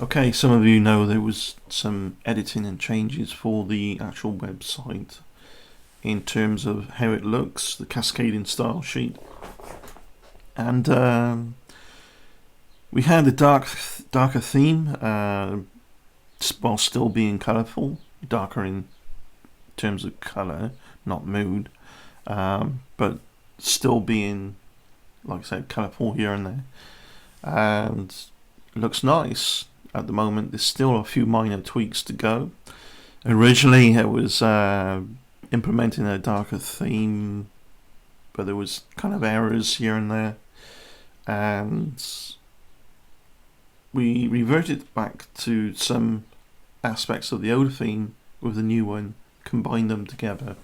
Okay, some of you know there was some editing and changes for the actual website in terms of how it looks, the cascading style sheet. And we had a darker theme, while still being colourful, darker in terms of colour, not mood, but still being, like I said, colourful here and there. And it looks nice. At the moment, there's still a few minor tweaks to go. Originally, it was implementing a darker theme, but there was kind of errors here and there, and we reverted back to some aspects of the old theme with the new one, combined them together,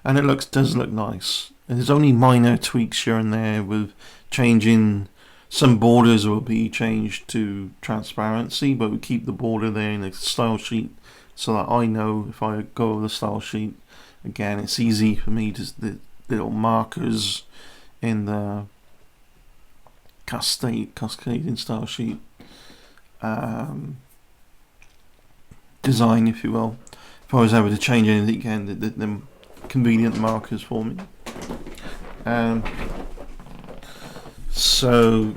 and it does look nice. And there's only minor tweaks here and there with changing. Some borders will be changed to transparency, but we keep the border there in the style sheet so that I know if I go over the style sheet again, it's easy for me to the little markers in the cascading style sheet design, if you will. If I was able to change anything again, the convenient markers for me. So,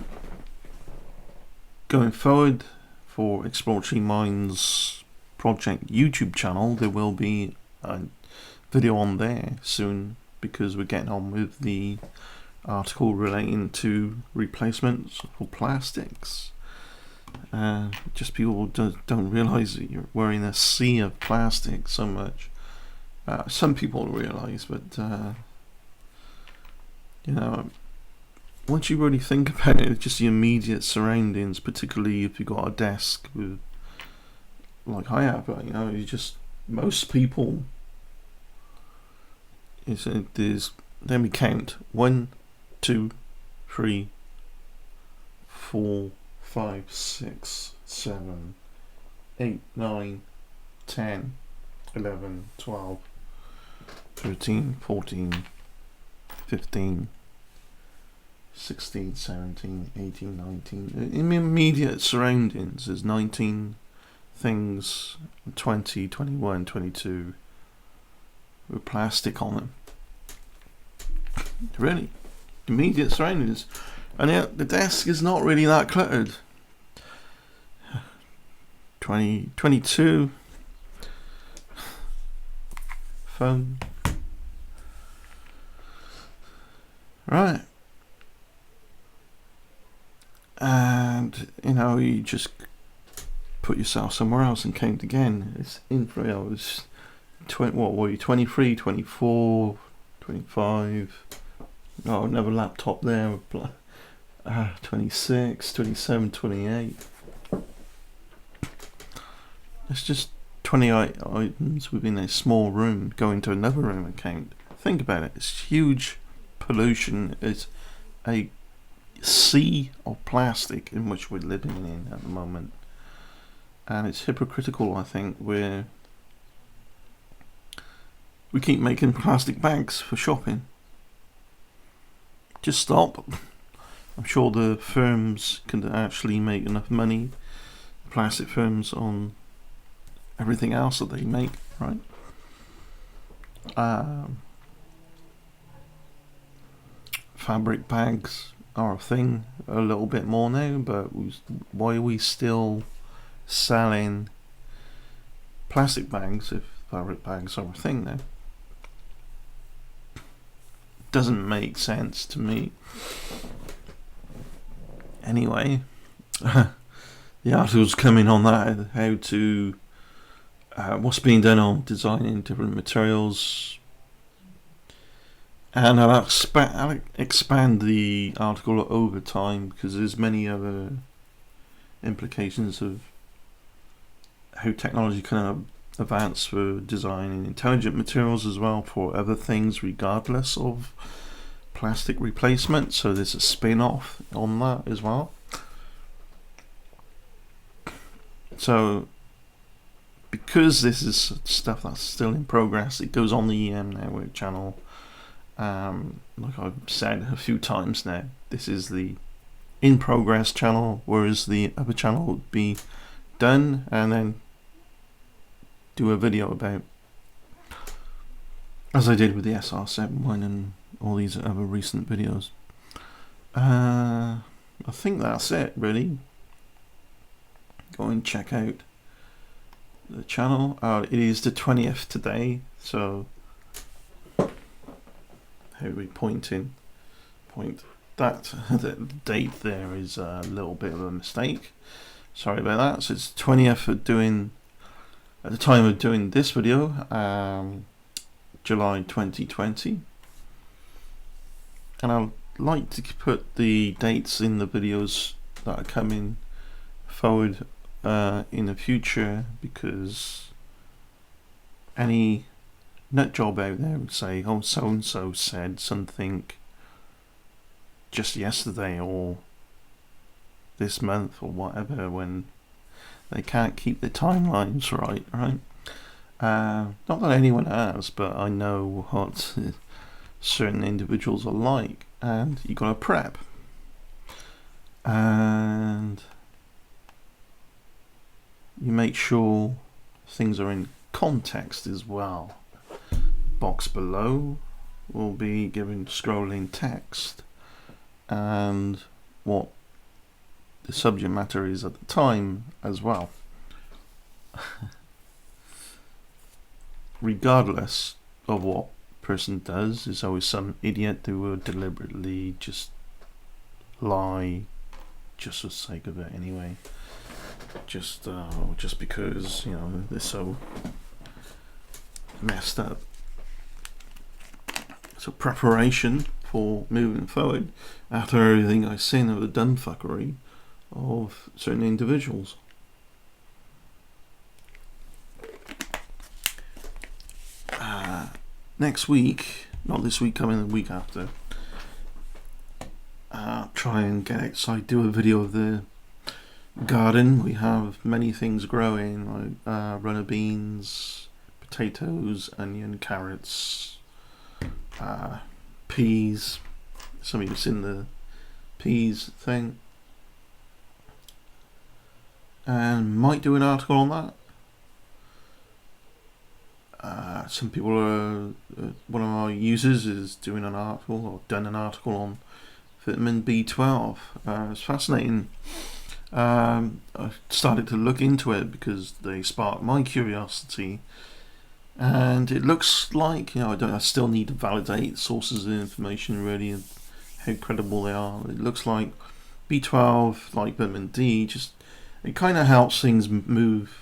going forward for Exploratory Minds project YouTube channel, there will be a video on there soon because we're getting on with the article relating to replacements for plastics. Just people don't realise that you're wearing a sea of plastic so much. Some people realise, but once you really think about it, it's just the immediate surroundings, particularly if you've got a desk with, like I have, most people, let me count, 1, 2, 3, 4, 5, 6, 7, 8, 9, 10, 11, 12, 13, 14, 15, 16, 17, 18, 19. In the immediate surroundings, there's 19 things, 20, 21, 22 with plastic on them. Really, immediate surroundings. And yet the desk is not really that cluttered. 22 phone. Right. And you just put yourself somewhere else and count again. It's in 3 hours. What were you? 23, 24, 25. Oh, another laptop there. 26, 27, 28. It's just 28 items within a small room. Going to another room and count. Think about it. It's huge pollution. It's a sea of plastic in which we're living in at the moment, and it's hypocritical. I think we keep making plastic bags for shopping. Just stop. I'm sure the firms can actually make enough money, the plastic firms, on everything else that they make, right? Fabric bags are a thing a little bit more now, but why are we still selling plastic bags if fabric bags are a thing now? Doesn't make sense to me. Anyway, the article's coming on that, how to what's being done on designing different materials. And I'll expand the article over time because there's many other implications of how technology can advance for designing intelligent materials as well for other things regardless of plastic replacement. So there's a spin-off on that as well. So because this is stuff that's still in progress, it goes on the EM Network channel. Like I've said a few times now, this is the in progress channel, whereas the other channel would be done, and then do a video about, as I did with the SR71 and all these other recent videos. I think that's it, really. Go and check out the channel. It is the 20th today, so how are we pointing? That the date there is a little bit of a mistake. Sorry about that. So it's 20th at the time of doing this video, July 2020, and I'd like to put the dates in the videos that are coming forward in the future, because any nut job out there would say, oh, so and so said something just yesterday or this month or whatever, when they can't keep the timelines right? Not that anyone has, but I know what certain individuals are like, and you gotta prep, and you make sure things are in context as well. Box below will be giving scrolling text and what the subject matter is at the time as well. Regardless of what person does, there's always some idiot who will deliberately just lie just for the sake of it anyway. Just because, you know, they're so messed up. So preparation for moving forward after everything I've seen of the dumbfuckery of certain individuals. Next week, not this week, coming the week after, try and get outside, do a video of the garden. We have many things growing, like runner beans, potatoes, onion, carrots, peas. Some of you've seen the peas thing, and might do an article on that. Some people are, one of our users is doing an article, or done an article on vitamin B12. It's fascinating. I started to look into it because they sparked my curiosity, and it looks like, you know, I still need to validate sources of information really and how credible they are. It looks like B12, like vitamin D, it kind of helps things move,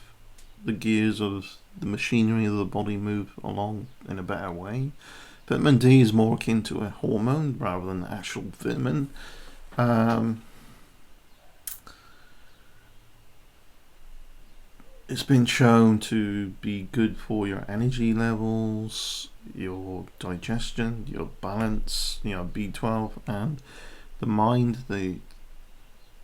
the gears of the machinery of the body move along in a better way. Vitamin D is more akin to a hormone rather than an actual vitamin. It's been shown to be good for your energy levels, your digestion, your balance, you know, B12, and the mind.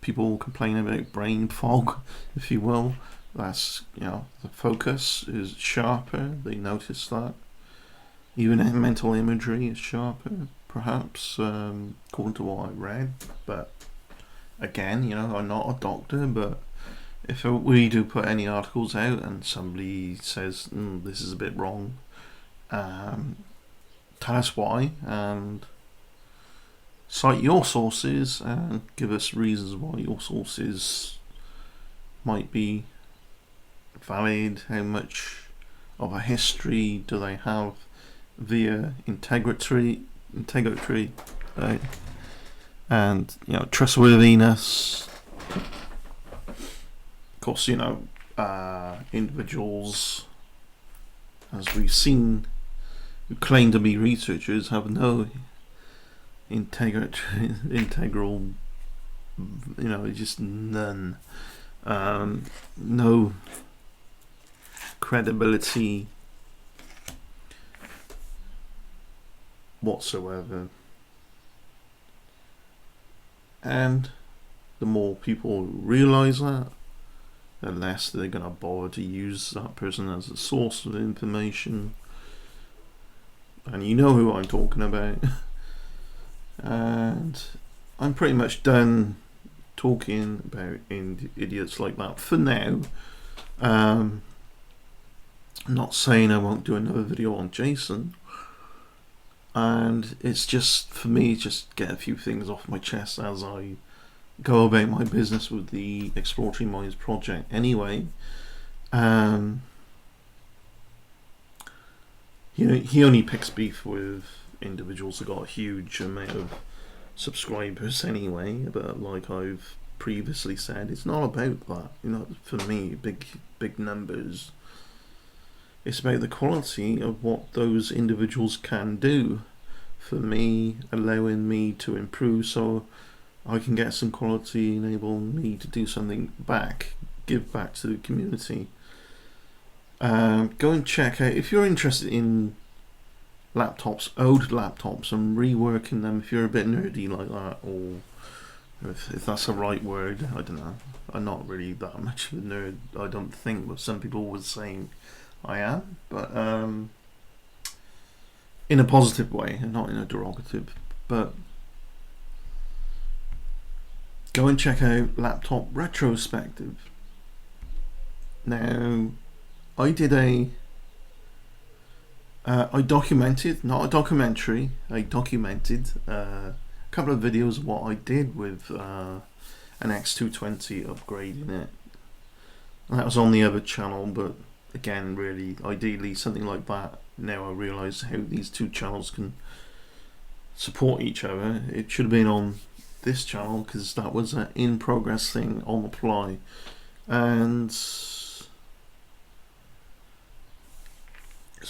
People complain about brain fog, if you will. That's, you know, the focus is sharper. They notice that. Even mental imagery is sharper, perhaps, according to what I read. But again, you know, I'm not a doctor, but if we do put any articles out and somebody says this is a bit wrong, tell us why and cite your sources and give us reasons why your sources might be valid. How much of a history do they have via integrity, right? And, you know, trustworthiness. Of course, you know, individuals, as we've seen, who claim to be researchers have no integral, you know, just none, no credibility whatsoever. And the more people realize that, the less they're going to bother to use that person as a source of information. And you know who I'm talking about. And I'm pretty much done talking about idiots like that for now. Not saying I won't do another video on Jason, and it's just for me, just get a few things off my chest as I go about my business with the Exploratory Minds project. Anyway, he only picks beef with individuals that got a huge amount of subscribers anyway, but like I've previously said, it's not about that. For me, big numbers. It's about the quality of what those individuals can do for me, allowing me to improve so I can get some quality, enable me to do something back, give back to the community. Go and check out, if you're interested in laptops, old laptops, and reworking them, if you're a bit nerdy like that, or if that's the right word, I don't know. I'm not really that much of a nerd, I don't think, but some people would say I am, but in a positive way and not in a derogative. But go and check out Laptop Retrospective. Now, I did I documented, not a documentary, I documented a couple of videos of what I did with an X220, upgrading it. And that was on the other channel, but again, really, ideally something like that. Now I realise how these two channels can support each other. It should have been on this channel because that was an in-progress thing on the fly, and it's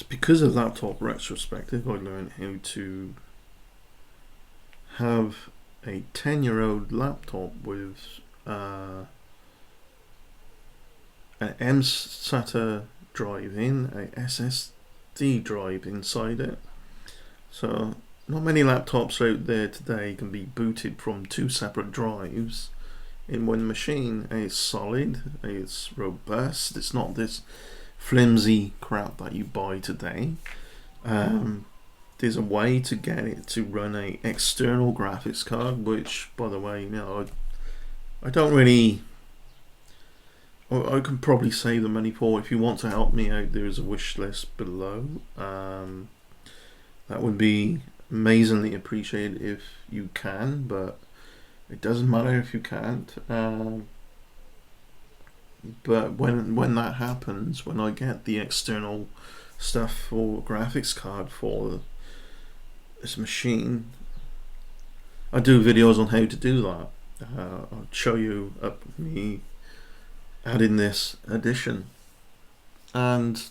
because of Laptop Retrospective I learned how to have a 10-year-old laptop with an mSATA drive in, a SSD drive inside it. So not many laptops out there today can be booted from two separate drives in one machine. It's solid, it's robust, it's not this flimsy crap that you buy today. There's a way to get it to run a external graphics card, which, by the way, I don't really, I can probably save the money for. If you want to help me out, there is a wish list below. That would be amazingly appreciated if you can, but it doesn't matter if you can't. But when that happens, when I get the external stuff for graphics card for this machine, I do videos on how to do that. I'll show you me adding this addition, and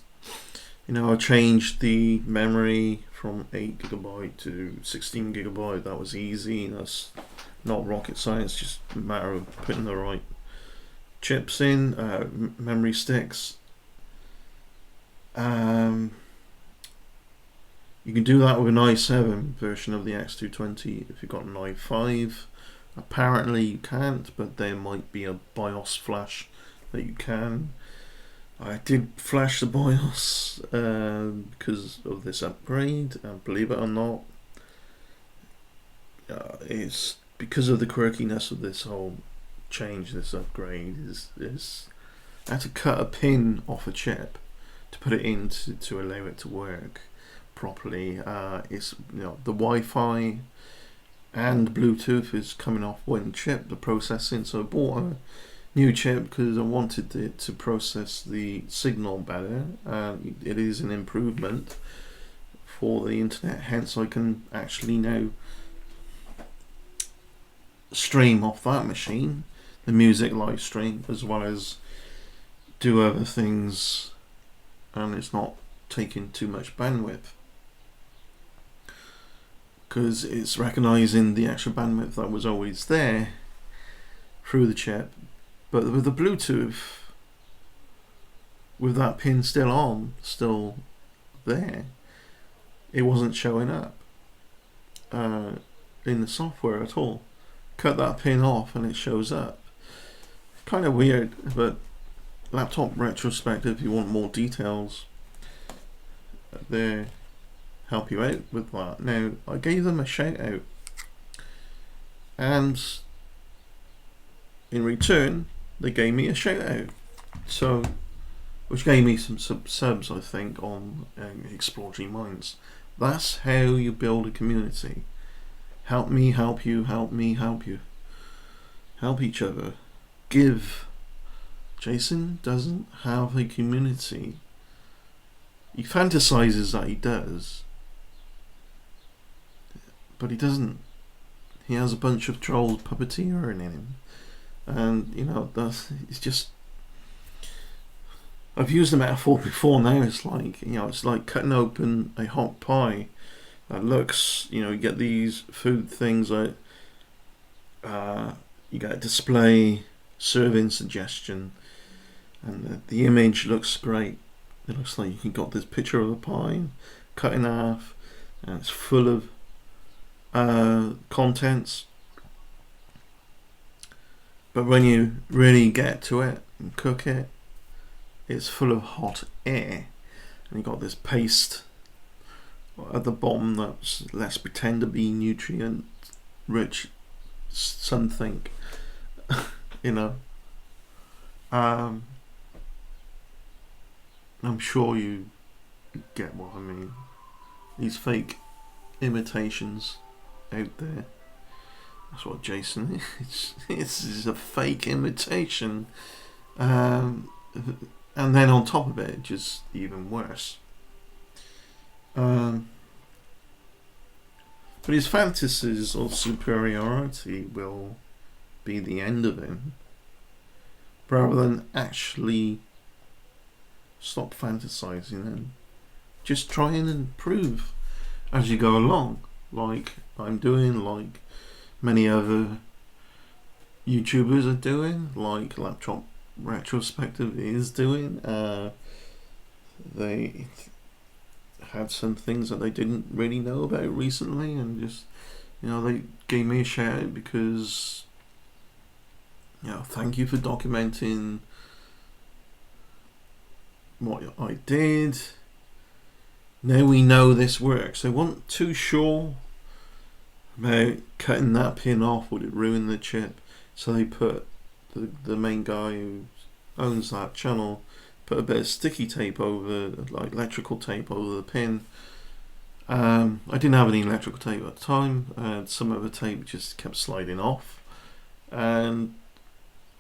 I changed the memory from 8GB to 16GB. That was easy. That's not rocket science, just a matter of putting the right chips in, memory sticks. You can do that with an i7 version of the X220. If you've got an i5, apparently you can't, but there might be a BIOS flash that you can. I did flash the BIOS because of this upgrade, and believe it or not, it's because of the quirkiness of this whole change, this upgrade is I had to cut a pin off a chip to put it in to allow it to work properly. It's the Wi-Fi and Bluetooth is coming off one chip, the processing, so I bought a new chip because I wanted it to process the signal better. It is an improvement for the internet, hence I can actually now stream off that machine, the music live stream, as well as do other things, and it's not taking too much bandwidth because it's recognizing the extra bandwidth that was always there through the chip. But with the Bluetooth, with that pin still there, it wasn't showing up in the software at all. Cut that pin off and it shows up. Kind of weird, but Laptop Retrospective, if you want more details, they help you out with that. Now, I gave them a shout out, and in return, they gave me a shout out. So, which gave me some subs, I think, on Exploratory Minds. That's how you build a community. Help me, help you, help me, help you. Help each other. Give. Jason doesn't have a community. He fantasizes that he does, but he doesn't. He has a bunch of trolls puppeteering in him, and it's just. I've used the metaphor before. Now it's like cutting open a hot pie that looks. You get these food things like you get a display serving suggestion, and the image looks great. It looks like you got this picture of a pie cut in half, and it's full of contents. But when you really get to it and cook it, it's full of hot air, and you got this paste at the bottom that's let's pretend to be nutrient rich something. I'm sure you get what I mean. These fake imitations out there. That's what Jason is. It's a fake imitation. And then on top of it, just even worse. But his fantasies of superiority will be the end of him, rather than actually stop fantasizing and just try and improve as you go along, like I'm doing, like many other YouTubers are doing, like Laptop Retrospective is doing. They had some things that they didn't really know about recently, and just they gave me a shout out because thank you for documenting what I did. Now we know this works. They weren't too sure about cutting that pin off, would it ruin the chip, so they put the main guy who owns that channel put a bit of sticky tape over, like electrical tape over the pin. I didn't have any electrical tape at the time, and some of the tape just kept sliding off, and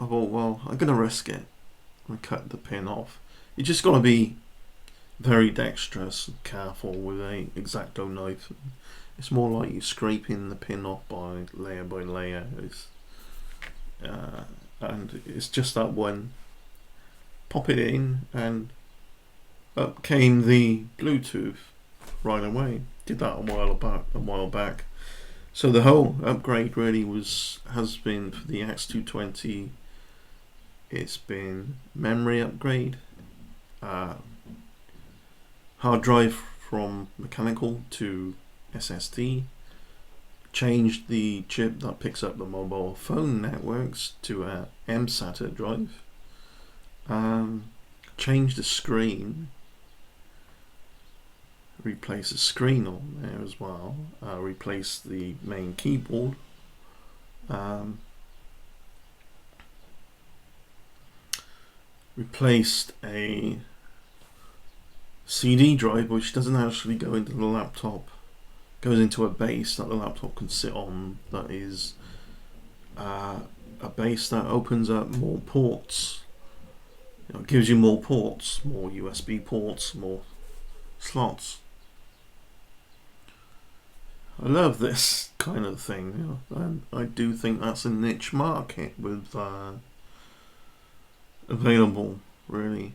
I thought, well, I'm gonna risk it and cut the pin off. You just gotta be very dexterous and careful with a X-Acto knife. It's more like you're scraping the pin off by layer. And it's just that one. Pop it in, and up came the Bluetooth right away. Did that a while back. So the whole upgrade really has been for the X220. It's been memory upgrade, hard drive from mechanical to SSD, changed the chip that picks up the mobile phone networks to a mSATA drive, changed the screen, replaced the screen on there as well, replaced the main keyboard, replaced a CD drive which doesn't actually go into the laptop, goes into a base that the laptop can sit on, that is a base that opens up more ports. It gives you more ports, more USB ports, more slots. I love this kind of thing, and I do think that's a niche market with available, really.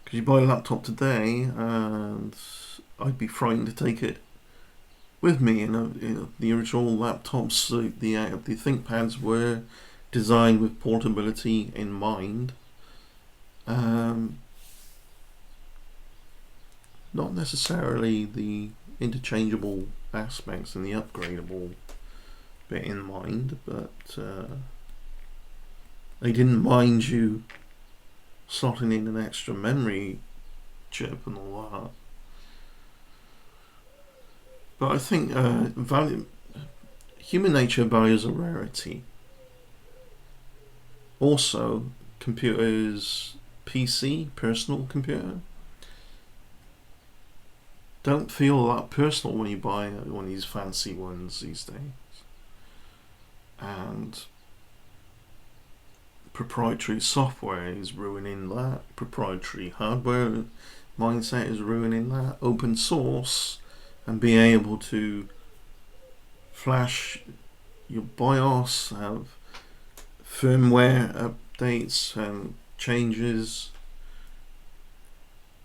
Because you buy a laptop today, and I'd be frightened to take it with me. The original laptops, the ThinkPads were designed with portability in mind. Not necessarily the interchangeable aspects and the upgradable bit in mind, but they didn't mind you slotting in an extra memory chip and all that. But I think human nature values a rarity. Also, computers, PC, personal computer, don't feel that personal when you buy one of these fancy ones these days. And proprietary software is ruining that. Proprietary hardware mindset is ruining that. Open source and being able to flash your BIOS, have firmware updates and changes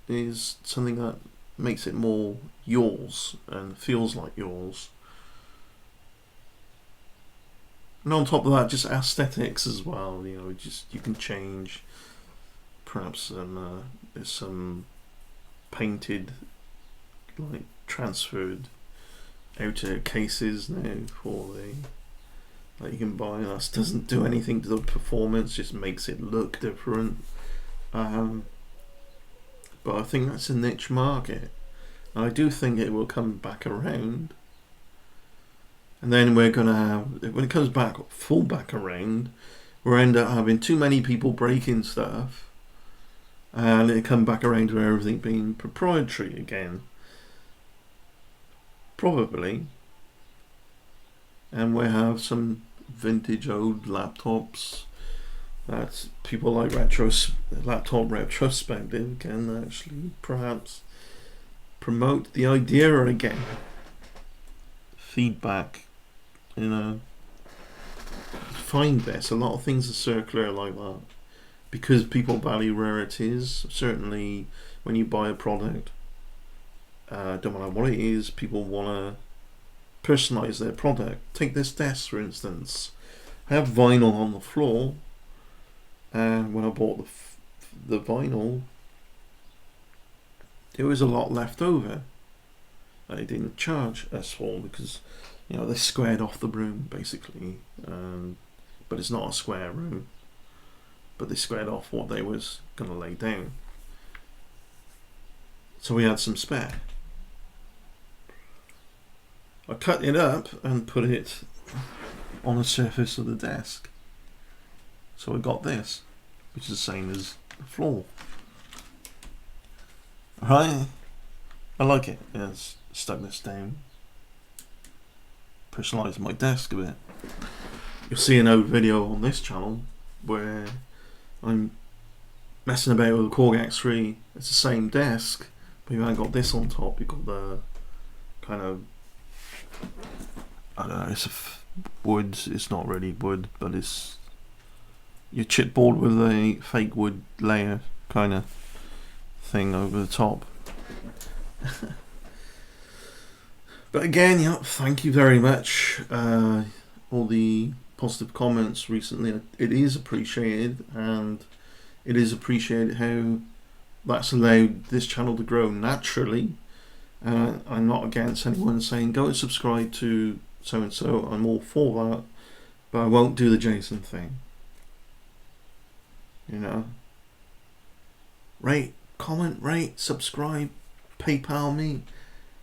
is something that makes it more yours and feels like yours. And on top of that, just aesthetics as well. Just you can change. Perhaps there's some painted, like transferred outer cases now that you can buy. That doesn't do anything to the performance, just makes it look different. But I think that's a niche market. And I do think it will come back around. And then we're going to have, when it comes back full back around, we'll end up having too many people breaking stuff, and it come back around to everything being proprietary again. Probably. And we'll have some vintage old laptops that people like laptop retrospective can actually perhaps promote the idea again. Feedback, find this. A lot of things are circular like that because people value rarities. Certainly when you buy a product, don't matter what it is, people want to personalize their product. Take this desk for instance. I have vinyl on the floor, and when I bought the vinyl, there was a lot left over. They didn't charge us for because they squared off the room basically, but it's not a square room, but they squared off what they was going to lay down, so we had some spare. I cut it up and put it on the surface of the desk, so I got this, which is the same as the floor. Right, I like it. It's stuck this down, personalise my desk a bit. You'll see an old video on this channel where I'm messing about with the Korg X3. It's the same desk, but you haven't got this on top. You've got the kind of, I don't know, it's wood. It's not really wood, but it's your chipboard with a fake wood layer kind of thing over the top. But again, thank you very much. All the positive comments recently, it is appreciated, and it is appreciated how that's allowed this channel to grow naturally. I'm not against anyone saying go and subscribe to so and so. I'm all for that, but I won't do the Jason thing. Rate, comment, rate, subscribe, PayPal me.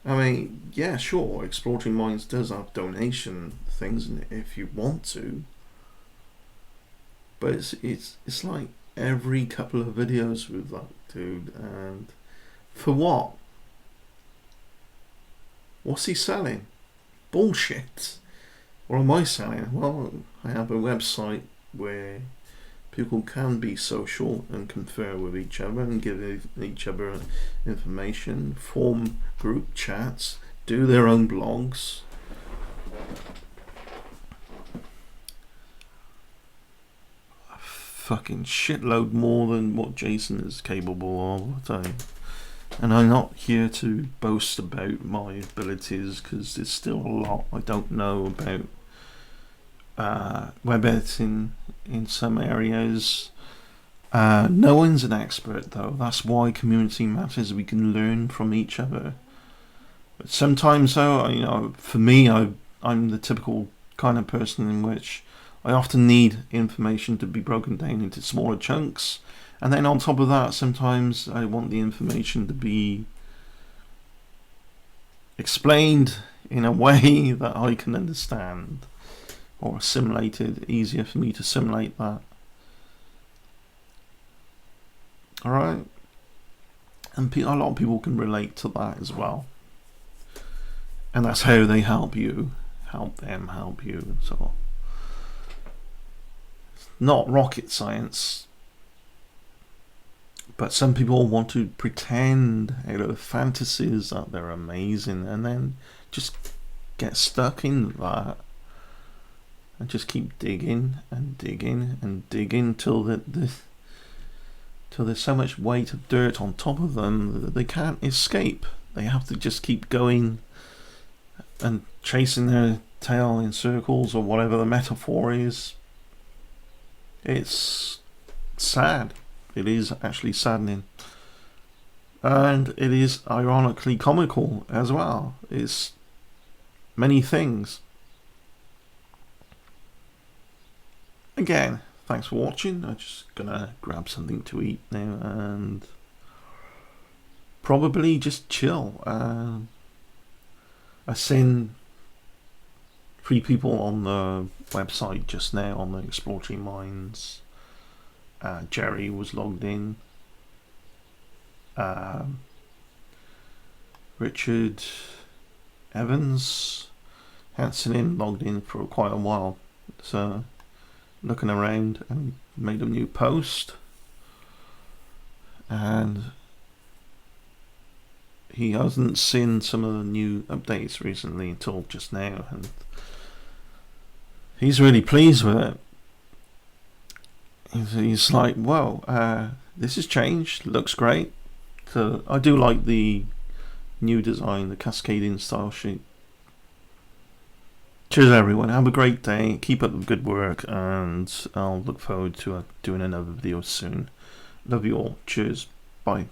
I mean, yeah, sure, Exploring Minds does have donation things if you want to, but it's like every couple of videos with that dude, and for what? What's he selling? Bullshit. What am I selling? Well, I have a website where people can be social and confer with each other and give each other information, form group chats, do their own blogs. A fucking shitload more than what Jason is capable of, I tell you. And I'm not here to boast about my abilities because there's still a lot I don't know about web editing in some areas. No one's an expert though. That's why community matters. We can learn from each other. But sometimes though, for me, I'm the typical kind of person in which I often need information to be broken down into smaller chunks. And then on top of that, sometimes I want the information to be explained in a way that I can understand, or assimilate it, easier for me to assimilate that. Alright? And a lot of people can relate to that as well. And that's how they help you, help them help you, and so on. It's not rocket science. But some people want to pretend out of fantasies that they're amazing, and then just get stuck in that and just keep digging and digging and digging till till there's so much weight of dirt on top of them that they can't escape. They have to just keep going and chasing their tail in circles, or whatever the metaphor is. It's sad. It is actually saddening. And it is ironically comical as well. It's many things. Again, thanks for watching. I'm just gonna grab something to eat now and probably just chill. I seen 3 people on the website just now on the Exploratory Minds. Jerry was logged in. Richard Evans Hansen logged in for quite a while. So looking around and made a new post, and he hasn't seen some of the new updates recently until just now, and he's really pleased with it. He's like, whoa, this has changed, looks great. So I do like the new design, the cascading style sheet. Cheers everyone, have a great day, keep up the good work, and I'll look forward to doing another video soon. Love you all, cheers, bye.